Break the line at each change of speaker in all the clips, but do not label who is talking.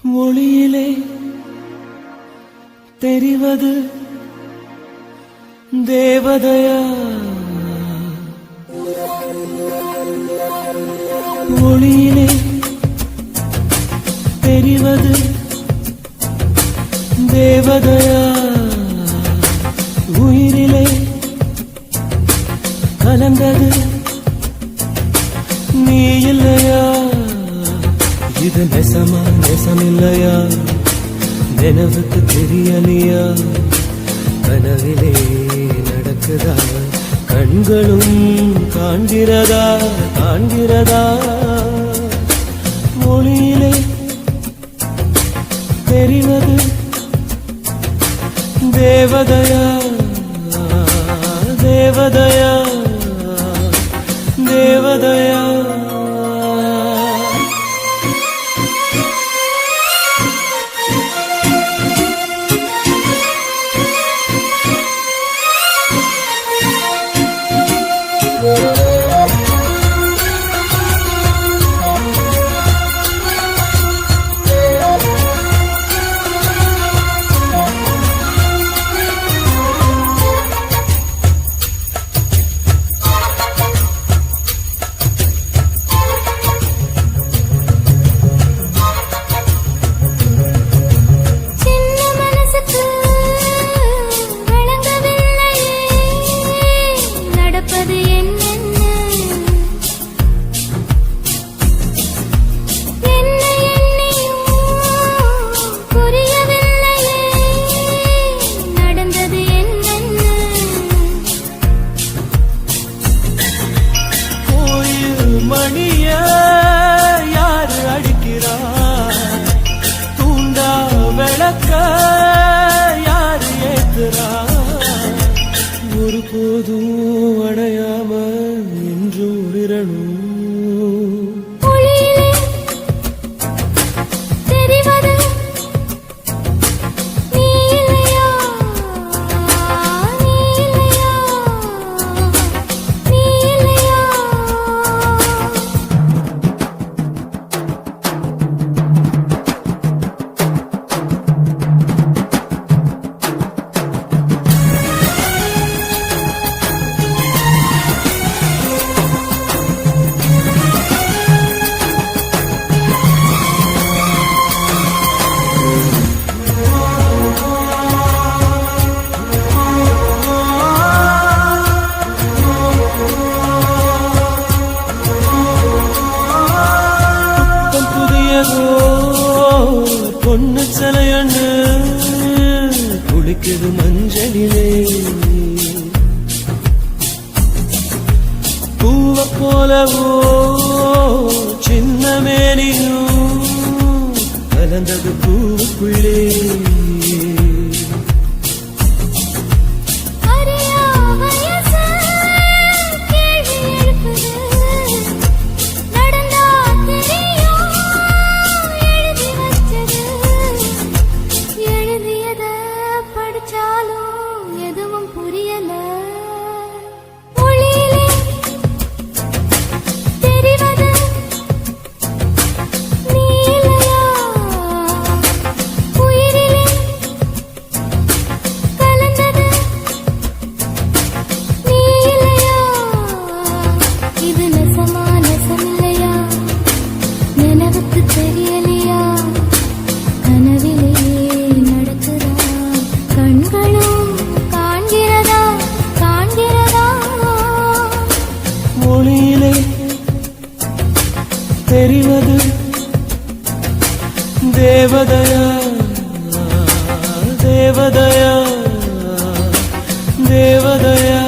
மொழியிலே தெரிவது தேவதையா, மொழியிலே தெரிவது தேவதையா, உயிரிலே கலந்தது நீ இல்லையா? இது நெசமா நெசமில்லையா? நினைவுக்கு தெரியலையா? கனவிலே நடக்குதா? கண்களும் காண்கிறதா காண்கிறதா? மொழியிலே தெரிவது தேவதையா, தேவதையா, தேவதையா. ஒரு போதும் அடையாம என்று உளிரணும். பொண்ணு சிலையண்ணு குளிக்குது மஞ்சளிலே, பூவ போலவோ சின்ன மேனியும் கலந்தது பூவுக்குள்ளே. மொழியிலே தெரிவது தேவதையா, தேவதையா, தேவதையா.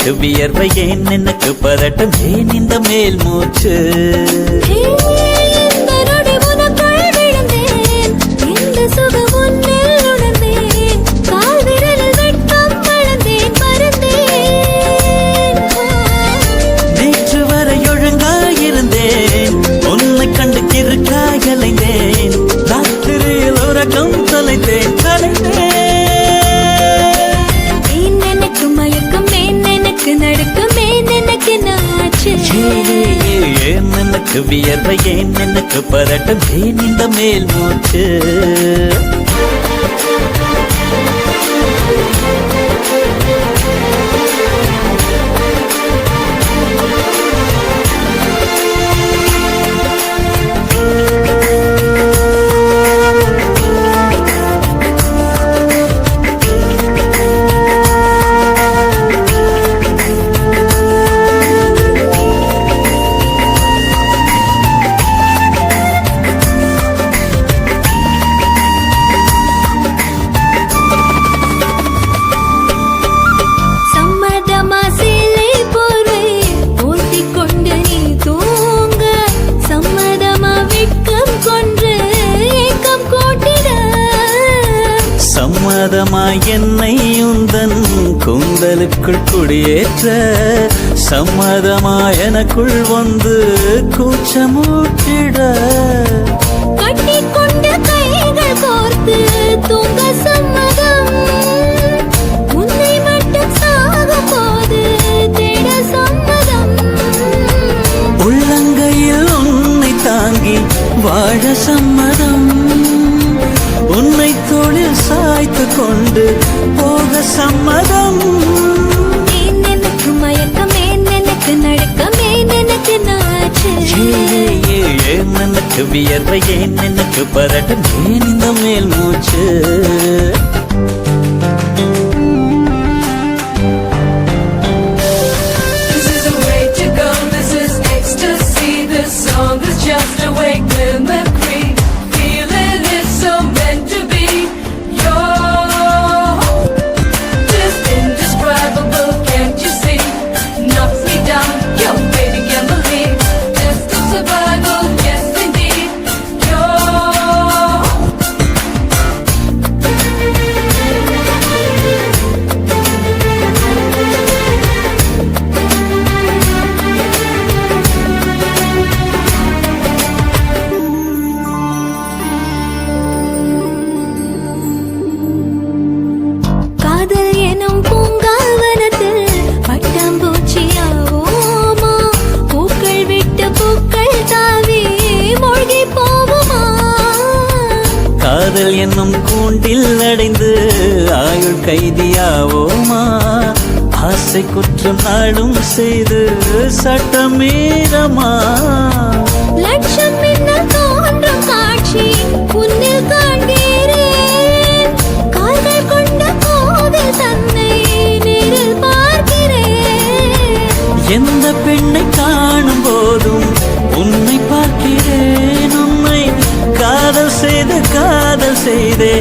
எனக்கு வியர்வை ஏன் எனக்கு பதட்டம் ஏன் இந்த மேல் மூச்சு நேற்று வரை ஒழுங்காயிருந்தேன் உன்னை கண்டு கிறுக்காயலைந்தேன் ராத்திரியில் உறக்கம் தொலைந்தேன் கலைந்தேன் ஏன் எனக்கு வியர்வை ஏன் எனக்கு பதட்டம் ஏன் இந்த மேல் மூச்சு சம்மதமாய் என்னை உந்தன் கூந்தலுக்குள் குடியேற்ற சம்மதமாய் எனக்குள் வந்து கூச்சமூட்டிட
கட்டிக்கொண்ட கைகள் கோர்த்து தூங்க சம்மதம் உன்னை மட்டும் சாக போது தேட சம்மதம்
உள்ளங்கையில் உன்னை தாங்கி வாழ சம்மதம் உன்னை தோளில் சாய்த்து கொண்டு போக சம்மதம்
ஏன் எனக்கு மயக்கம் ஏன் எனக்கு நடுக்கம் ஏன் எனக்கு நாச்சு
ஏன் எனக்கு வியர்வை ஏன் எனக்கு பதட்டம் ஏன் இந்த மேல் மூச்சு
This is the way to go, this is ecstasy. This song is just a wake mimicry. Feeling it so meant to be. You're just indescribable, can't you see? Knocks me down, your baby can't believe. Just a survival, yes indeed. You're
காதல் எனும் பூங்காவனத்தில் பட்டாம்பூச்சியாவோமா பூக்கள் விட்டு பூக்கள் தாவி மூழ்கி போகுமா
காதல் என்னும் கூண்டில் அடைந்து ஆயுள் கைதியாவோமா ஆசை குற்றம் நாளும் செய்து சட்டமீறமா
லட்சம் மின்னல் தோன்றும் காட்சி உன்னில் காண்கிறேன் கால்கள் கொண்ட கோவில் தன்னை நேரில் பார்க்கிறேன்
எந்த பெண்ணை காணும் போதும் உன்னை பார்க்கிறேன் உன்னை காதல் செய்தே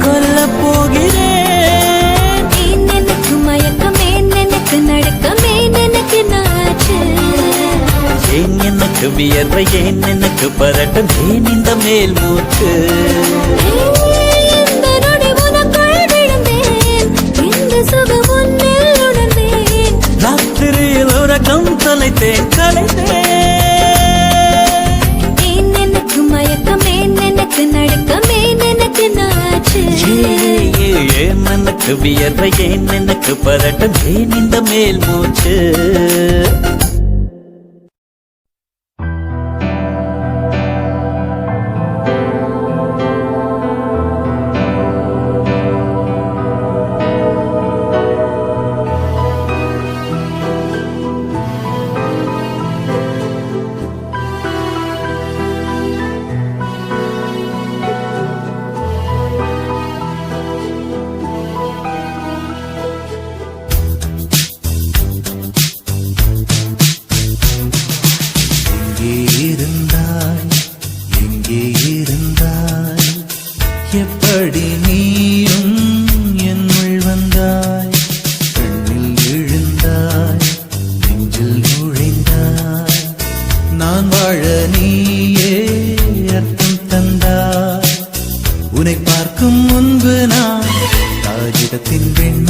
கொல்லப் போகிறேன்
ஏன் எனக்கு மயக்கம் ஏன் எனக்கு நடுக்கம் ஏன் எனக்கு நாச்சு
ஏன் எனக்கு வியர்வை ஏன் எனக்கு பதட்டம் ஏன் இந்த மேல் மூச்சு
இந்த நொடி உனக்குள் விழுந்தேன் இந்த சுகம் உன்னில் உணர்ந்தேன்
ராத்திரியில் உறக்கம் தொலைத்தேன் கலைந்தேன்
ஏன் எனக்கு மயக்கம் ஏன் எனக்கு நடுக்கம் ஏன் எனக்கு நாச்சு
ஏன் எனக்கு வியர்வை ஏன் எனக்கு பதட்டம் ஏன் இந்த மேல் மூச்சு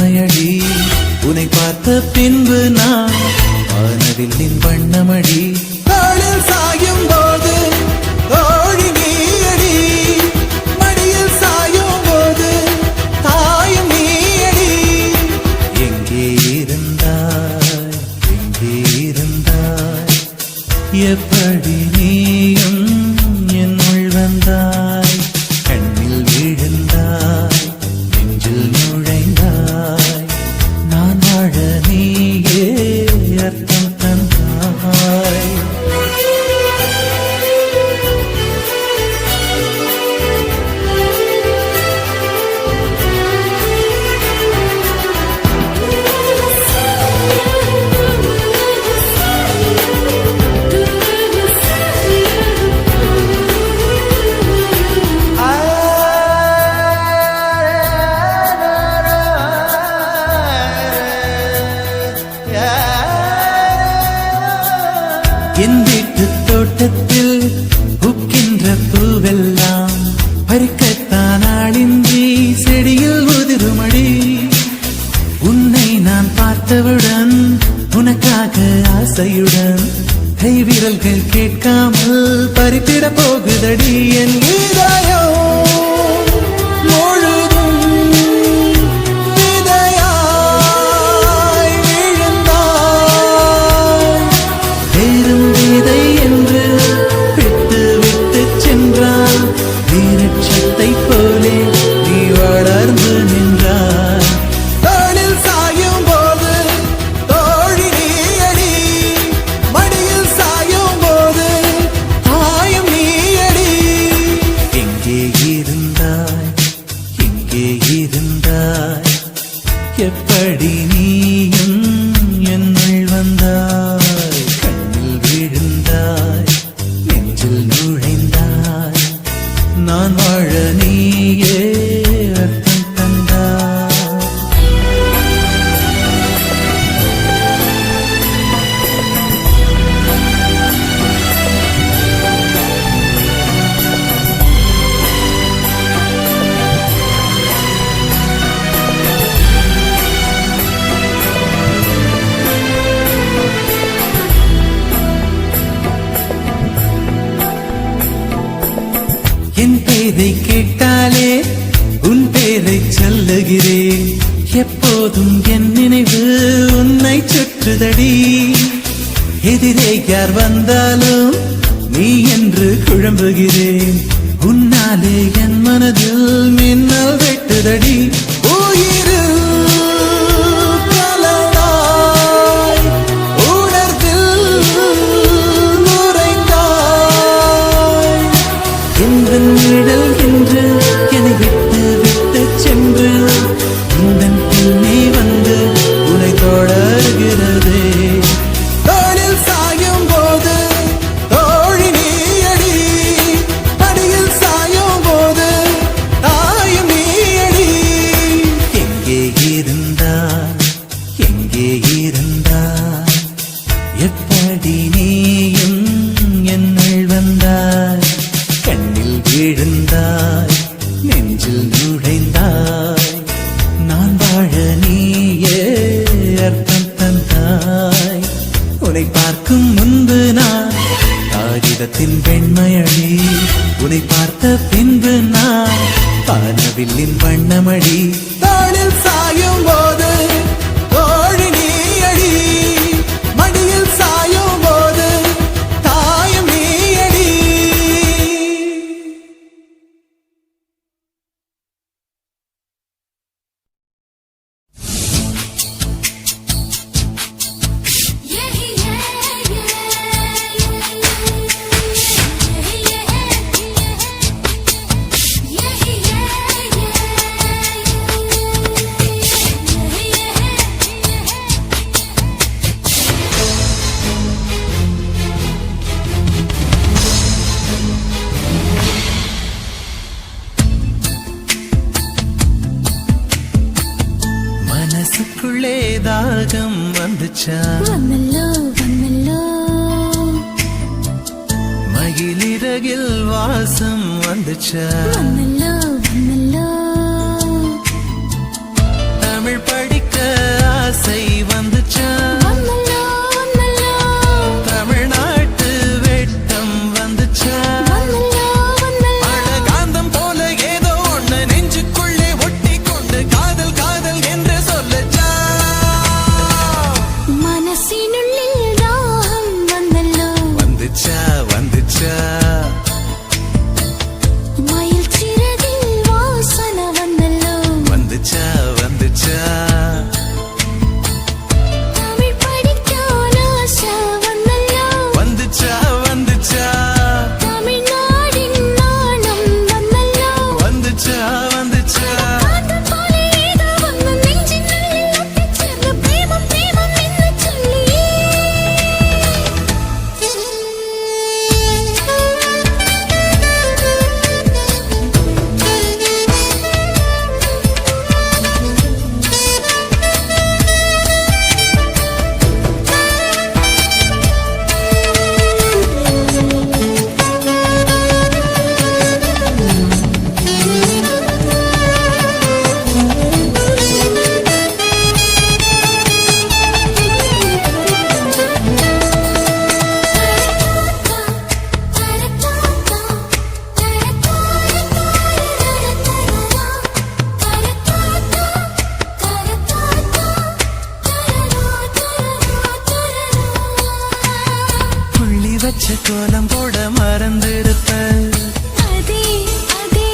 பெண்மையடி உன்னை பார்த்த பின்பு நான் வானவில்லின் வண்ணமடி தாளில் சாயும் போது தோழி நீயடி மடியில் சாயும் போது தாயும் நீயடி எங்கே இருந்தாய் எங்கே இருந்தாய் எப்படி நீயும் என்னுள் வந்தாய் கண்ணில் விழுந்தாய் நெஞ்சில் நுழைந்தாய் நான் வாழ நீயே அர்த்தம் தந்தாய் என் வீட்டு தோட்டத்தில் பூக்கின்ற பூவெல்லாம் பறிக்கத்தான் ஆளின்றி செடியில் உதிருமடி உன்னை நான் பார்த்தவுடன் உனக்காக ஆசையுடன் கைவிரல்கள் கேட்காமல் பறித்திட போகுதடி என் இதயம் முழுதும் விதையாய் விழுந்தாய் வேறும் விதை என்று விட்டு விட்டு சென்றால் வீரட்சத்தை போலே நீ வளர்ந்து நின்றாய் தாளில் சாயும் போது தோழி நீயடி மடியில் சாயும் போது தாயும் நீயடி எங்கே இருந்தாய் எங்கே இருந்தாய் எப்படி நீயும் என்னுள் வந்தாய் கண்ணில் விழுந்தாய் நெஞ்சில் நுழைந்தாய் நான் வாழ நீயே அர்த்தம் தந்தாய் என் பேரை கேட்டாலே உன் பேரை சொல்லுகிறேன் எப்போதும் என் நினைவு உன்னை சுற்றுதடி எதிரே யார் வந்தாலும் நீ என்று குழம்புகிறேன் உன்னாலே என் மனதில் மின்னல் வெட்டுதடி உயிரில் கலந்தாய் உணர்வில் நுரைந்தாய் எந்தன் நிழல் என்று என்னை விட்டு விட்டு சென்று உந்தன் பின்னே வந்து உன்னை தொடர்கிறதே தாளில் சாயும் போது தோழி நீயடி மடியில் சாயும் போது தாயும் நீயடி எங்கே இருந்தாய் எங்கே இருந்தாய் எப்படி நீயும் என்னுள் வந்தாய் கண்ணில் விழுந்தாய் நெஞ்சில் நுழைந்தாய் நான் வாழ நீயே அர்த்தம் தந்தாய் உன்னை பார்க்கும் முன்பு நான் காகிதத்தின் வெண்மையடி உன்னை பார்த்த பின்பு நான் வானவில்லின் வண்ணமடி தாளில் சாயும் போது தோழி நீயடி மடியில் சாயும் போது தாயும் நீயடி மனசுக்குள்ளே தாகம் வந்துச்சா
வந்தல்லோ வந்தல்லோ
மகிழிறகில் வாசம் வந்துச்சா
வந்தல்லோ வந்தல்லோ
தமிழ் படி வச்ச கோலம் போட மறந்திருப்ப
அதே அதே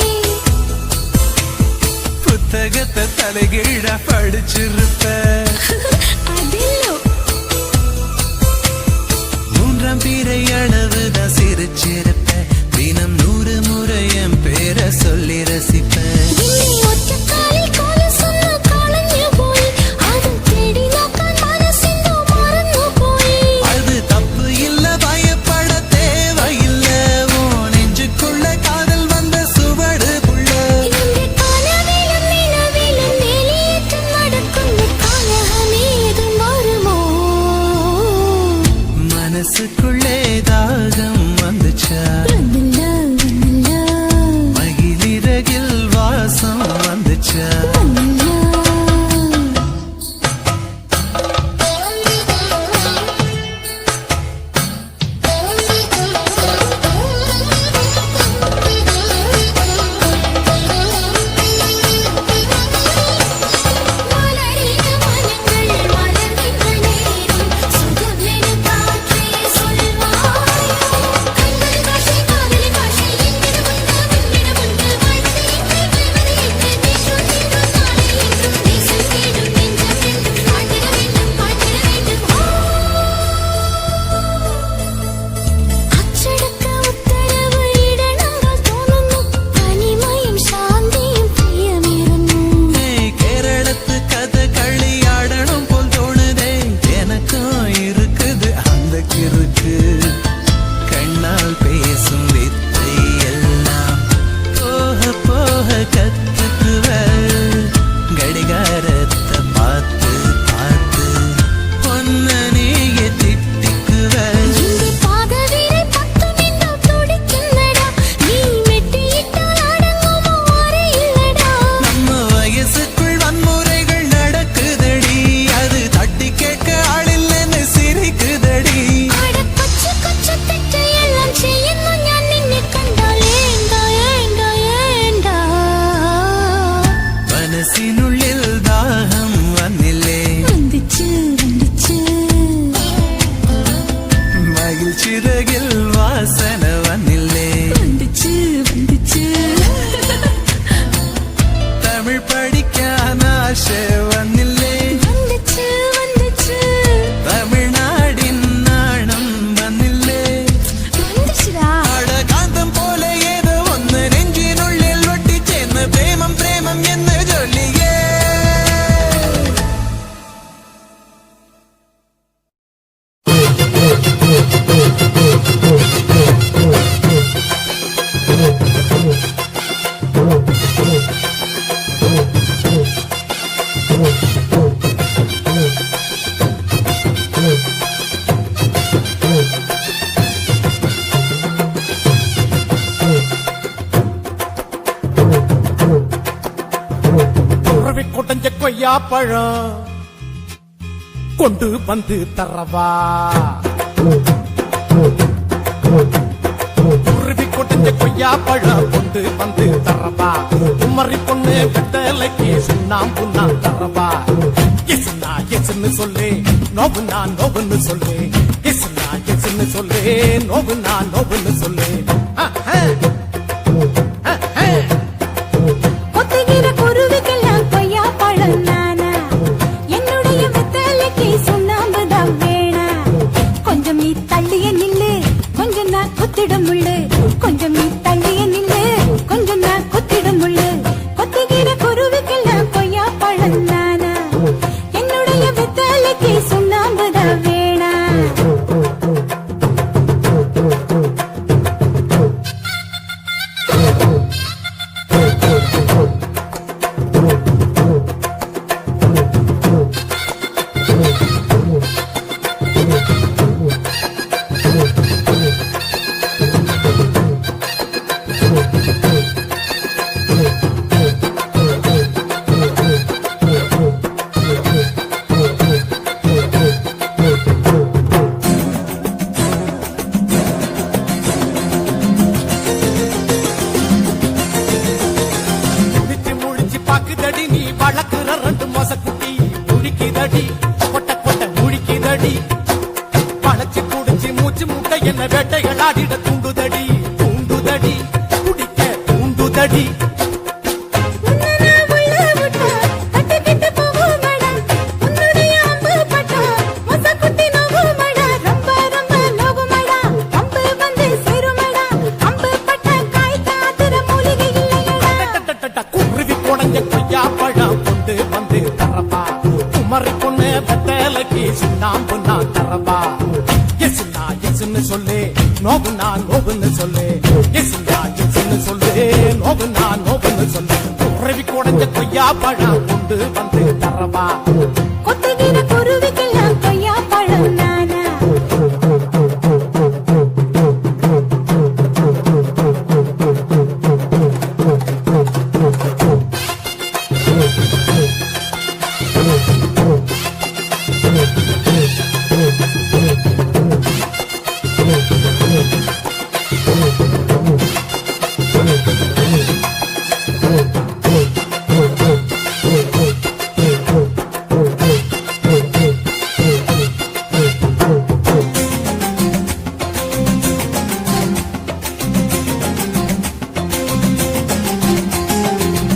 புத்தகத்தை தலைகீழ படிச்சிருப்ப
அதில்லோ
மூன்றாம் பிறை அளவுதான் சிரிச்சிருப்ப தினம் 100 முறை என் பேரை சொல்லி ரசிப்ப
இன்னி ஒற்ற காலில் கால சொன்ன காலஞ்சு போய் அது தேடி நோக்கான் மனசிந்தோ மறந்து போய்
அது தப்பு இல்ல பயப்பட தேவையில்ல ஓ நெஞ்சுக்குள்ள காதல் வந்த சுவடு புள்ள
இந்த காலவேலும் நிலவேலும் வெளியேற்றம் நடக்கும் காலமே இது மாறுமோ
மனசுக்குள்ளே தாகம் வந்துச்சா
வந்தல்ல
மகிழிறகில் வாசம் வந்துச்சா
மலரின மனங்கள் மலர்கின்ற நேரம் சுகமென காற்றே சொல்வாய் கண்கள் காட்சி காதலி காட்சி எங்கிட வந்த வாழ்க்கை வெல்வது என்று நீ சொல்லிடும் நாளை என்றும் நேசம் தேடும் நெஞ்சம் என்றும் காட்டிட வேண்டும் அச்சடக்க உத்தரவு இட நாங்கள் தோணுന്നു தனிமையும் சாந்தியும் பிரியமிருந்தும்
கேரளத்து கதை களியாடணும் போல் தோணுதே எனக்கும் இருக்குது அந்த கிறுக்கு கண்ணால் பேசும் வித்தை எல்லாம் போக போக கத்துக்குவ கடிகாரத்தை பார்த்து பார்த்து பொன்ன நீய திட்டிக்குவ
இந்த பாதவீரை பத்தும் இன்னும் துடிக்கின்றடா நீ மெட்டியிட்டால் அடங்குமோ வரை இல்லடா
நம்ம வயசுக்குள் வன்முறைகள் நடக்குதடி அது தட்டி கேட்க ஆளில்லைன்னு சிரிக்குதடி
அட கொச்சு கொச்சு தெற்றை எல்லாம் ചെയ്യുന്നു ഞാൻ നിന്നെ കണ്ടാൽ ஏண்டா ஏண்டா ஏண்டா
மனசினுள்ளில் தாகம் வந்தில்லே
வந்துச்சு வந்துச்சு
மகிழ்ச்சிறகில் வாசனை வந்தில்லே
வந்துச்சு வந்துச்சு
தமிழ் படிக்கான ஆசை வந்தில்லே
வந்துச்சு வந்துச்சு
தமிழ்நாடின் நாணம் வந்தில்லே
வந்துச்சுடா
அட காந்தம் போல ஏதோ ஒன்று நெஞ்சினுள்ளில் ஒட்டி சேர்ந்த பிரேமம் பிரேமம் என்ன சொல்லியே
உறவி கொட்டஞ்ச கொய்யா பழம் கொண்டு வந்து தரவா உருவி கொட்டஞ்ச கொய்யா பழம் கொண்டு வந்து தரவா குமரி பொண்ணு வெத்தலைக்கு சுண்ணாம்பு நான் தரவா எஸ்னா எஸ்ன்னு சொல்லு நோவுனா நோவுன்னு சொல்லு எஸ்னா எஸ்ன்னு சொல்லு நோவுனா நோவுன்னு சொல்லு
கொத்துகிற குருவிக்கெல்லாம் கொய்யா பழம் நானா என்னுடைய வெத்தலைக்கு சுண்ணாம்புதான் வேணா கொஞ்சம் நீ தள்ளிய நில்லு கொஞ்சம் நான் குத்திடும் முள்ளு கொஞ்சம் நீ தள்ளிய நில்லு கொஞ்சம் நான் குத்திடும் முள்ளு கொத்துகிற குருவிக்கெல்லாம் கொய்யா பழம் நானா என்னுடைய வெத்தலைக்கு சுண்ணாம்புதான் வேணா
என்ன தள்ளாடிட தூண்டுதடி தூண்டுதடி குடிக்க தூண்டுதடி
உன்னனா உள்ள விட்டா கட்டிக்கிட்டு போகுமடா உன்னுடைய அம்பு பட்டா மொசக்குட்டி நோகுமடா ரொம்ப ரொம்ப நோகுமடா அம்பு வந்து சேருமடா அம்பு பட்ட காய் காத்துற மூலிகை இல்லையடா
குருவி குடஞ்ச கொய்யா பழம் கொண்டு வந்து தரப்பா குமரி பொண்ணு வெத்தலைக்கு சுண்ணாம்பு நான் தரப்பா எசுனா எசுன்னு சொல்லு நோவுனா நோவுன்னு சொல்லு எசுனா எசுன்னு சொல்லு நோவுனா நோவுன்னு சொல்லு குருவி குடஞ்ச கொய்யா பழம் கொண்டு வந்து தரப்பா
கொத்துகிற குருவிக்கெல்லாம் கொய்யா பழம் நானா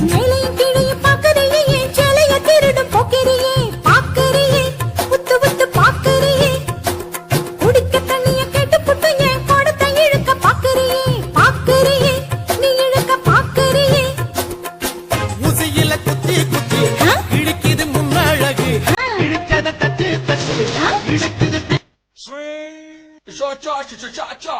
மேலையும் கீழையும் பார்க்கறியே என் சேலைய திருடும் போக்கிறியே பார்க்கறியே உத்து உத்து பார்க்கறியே குடிக்க தண்ணிய கேட்டு புட்டு என் கோடத்தை இழுக்க பார்க்கறியே பார்க்கறியே நீ இழுக்க பார்க்கறியே
ஊசியில குத்தி குத்தி இழுக்குது முன்னழகு இழுச்சத தட்டு தட்டு இழுக்குது
Swing, cha cha cha cha cha cha.